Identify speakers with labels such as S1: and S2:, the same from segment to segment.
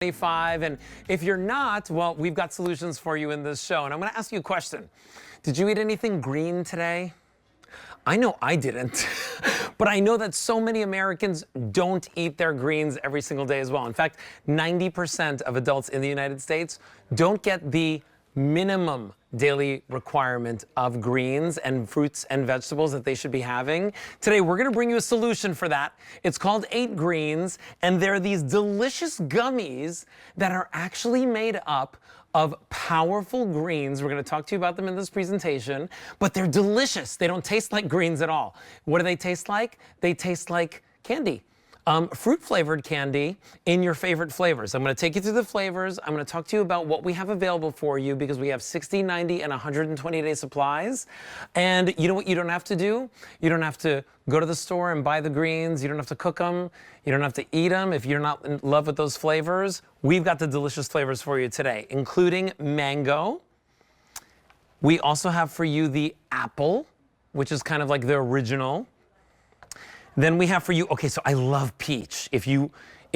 S1: 25, and if you're not, well, we've got solutions for you in this show. And I'm going to ask you a question. Did you eat anything green today? I know I didn't, but I know that so many Americans don't eat their greens every single day as well. In fact, 90% of adults in the United States don't get the minimum daily requirement of greens and fruits and vegetables that they should be having. Today, we're gonna bring you a solution for that. It's called 8Greens, and they're these delicious gummies that are actually made up of powerful greens. We're gonna talk to you about them in this presentation, but they're delicious. They don't taste like greens at all. What do they taste like? They taste like candy. Fruit-flavored candy in your favorite flavors. I'm going to take you through the flavors. I'm going to talk to you about what we have available for you because we have 60, 90, and 120-day supplies. And you know what you don't have to do? You don't have to go to the store and buy the greens. You don't have to cook them. You don't have to eat them if you're not in love with those flavors. We've got the delicious flavors for you today, including mango. We also have for you the apple, which is kind of like the original. Then we have for you, okay, so I love peach. If you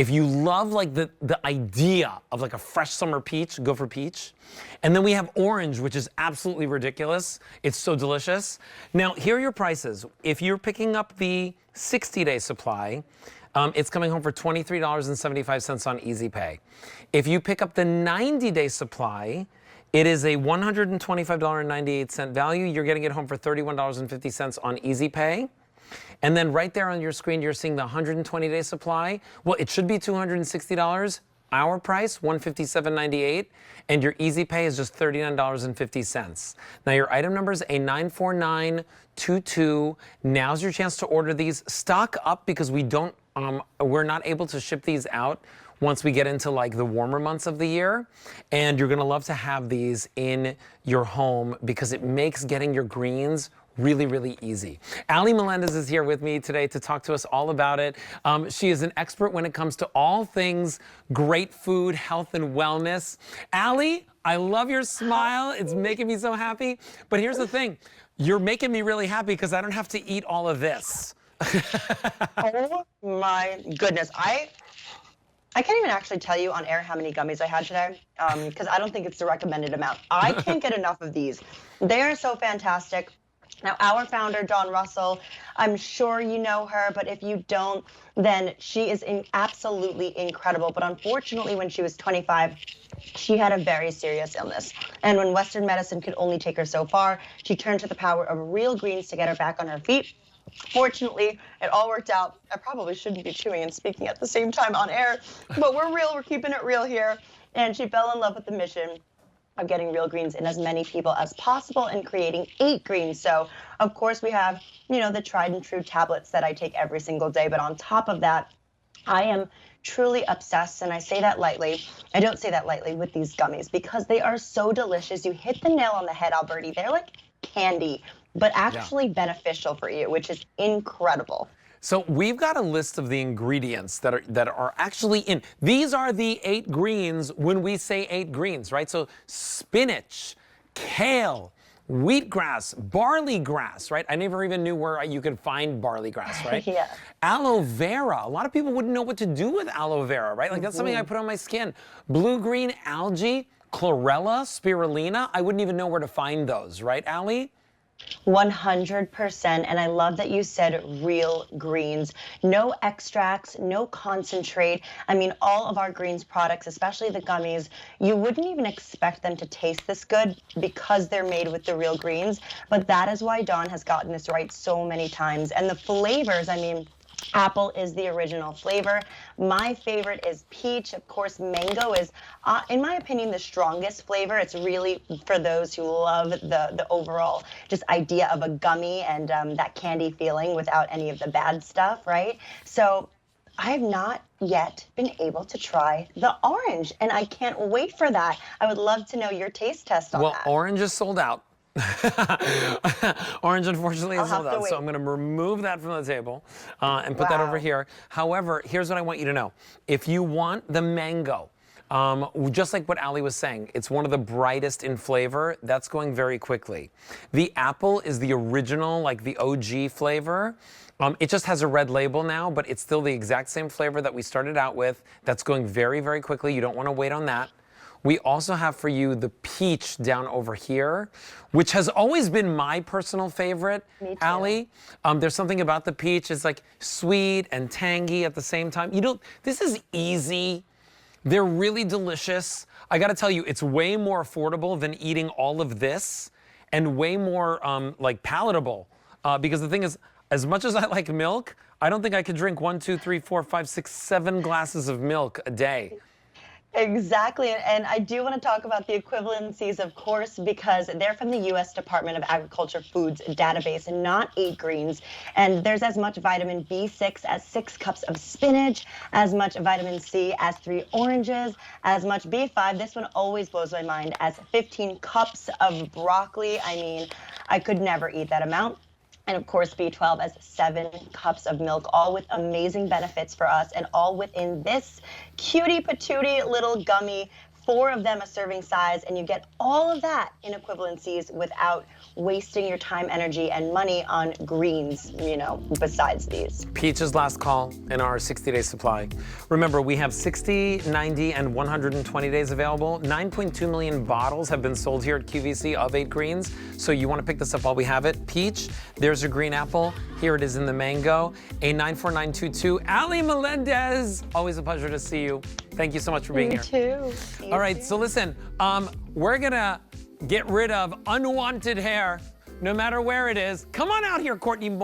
S1: love like the idea of like a fresh summer peach, go for peach. And then we have orange, which is absolutely ridiculous. It's so delicious. Now, here are your prices. If you're picking up the 60-day supply, it's coming home for $23.75 on Easy Pay. If you pick up the 90-day supply, it is a $125.98 value. You're getting it home for $31.50 on Easy Pay. And then right there on your screen, you're seeing the 120-day supply. Well, it should be $260. Our price, $157.98. And your Easy Pay is just $39.50. Now, your item number is a 94922. Now's your chance to order these. Stock up because we're not able to ship these out once we get into like the warmer months of the year. And you're gonna love to have these in your home because it makes getting your greens really, really easy. Ali Melendez is here with me today to talk to us all about it. She is an expert when it comes to all things great food, health, and wellness. Ali, I love your smile. It's making me so happy. But here's the thing. You're making me really happy because I don't have to eat all of this.
S2: Oh my goodness. I can't even actually tell you on air how many gummies I had today because I don't think it's the recommended amount. I can't get enough of these. They are so fantastic. Now, our founder, Dawn Russell, I'm sure you know her, but if you don't, then she is absolutely incredible. But unfortunately, when she was 25, she had a very serious illness. And when Western medicine could only take her so far, she turned to the power of real greens to get her back on her feet. Fortunately, it all worked out. I probably shouldn't be chewing and speaking at the same time on air, but we're real. We're keeping it real here. And she fell in love with the mission of getting real greens in as many people as possible and creating 8Greens. So, of course, we have, you know, the tried and true tablets that I take every single day. But on top of that, I am truly obsessed, and I say that lightly. I don't say that lightly with these gummies because they are so delicious. You hit the nail on the head, Alberti. They're like candy, but actually beneficial for you, which is incredible.
S1: So we've got a list of the ingredients that are actually in. These are the 8Greens when we say 8Greens, right? So spinach, kale, wheatgrass, barley grass, right? I never even knew where you could find barley grass, right?
S2: Yeah.
S1: Aloe vera. A lot of people wouldn't know what to do with aloe vera, right? Like that's something I put on my skin. Blue-green algae, chlorella, spirulina. I wouldn't even know where to find those, right, Ali?
S2: 100%. And I love that you said real greens. No extracts, no concentrate. I mean, all of our greens products, especially the gummies, you wouldn't even expect them to taste this good because they're made with the real greens. But that is why Dawn has gotten this right so many times. And the flavors, I mean, apple is the original flavor. My favorite is peach. Of course, mango is, in my opinion, the strongest flavor. It's really for those who love the overall just idea of a gummy and that candy feeling without any of the bad stuff, right? So I have not yet been able to try the orange, and I can't wait for that. I would love to know your taste test on that.
S1: Well, orange is sold out. Orange, unfortunately, is sold out, so I'm going to remove that from the table and put that over here. However, here's what I want you to know. If you want the mango, just like what Ali was saying, it's one of the brightest in flavor. That's going very quickly. The apple is the original, like the OG flavor. It just has a red label now, but it's still the exact same flavor that we started out with. That's going very, very quickly. You don't want to wait on that. We also have for you the peach down over here, which has always been my personal favorite,
S2: Me too.
S1: Allie. There's something about the peach. It's like sweet and tangy at the same time. This is easy. They're really delicious. I gotta tell you, it's way more affordable than eating all of this and way more like palatable. Because the thing is, as much as I like milk, I don't think I could drink 1, 2, 3, 4, 5, 6, 7 glasses of milk a day.
S2: Exactly. And I do want to talk about the equivalencies, of course, because they're from the U.S. Department of Agriculture Foods database and not 8Greens. And there's as much vitamin B6 as 6 cups of spinach, as much vitamin C as 3 oranges, as much B5. This one always blows my mind, as 15 cups of broccoli. I mean, I could never eat that amount. And of course, B12 as 7 cups of milk, all with amazing benefits for us, and all within this cutie patootie little gummy. 4 of them a serving size, and you get all of that in equivalencies without wasting your time, energy, and money on greens, besides these.
S1: Peach's last call in our 60-day supply. Remember, we have 60, 90, and 120 days available. 9.2 million bottles have been sold here at QVC of 8Greens, so you want to pick this up while we have it. Peach, there's a green apple. Here it is in the mango. A94922. Allie Melendez, always a pleasure to see you. Thank you so much for being here.
S2: You too.
S1: All right, so listen, we're gonna get rid of unwanted hair, no matter where it is. Come on out here, Courtney.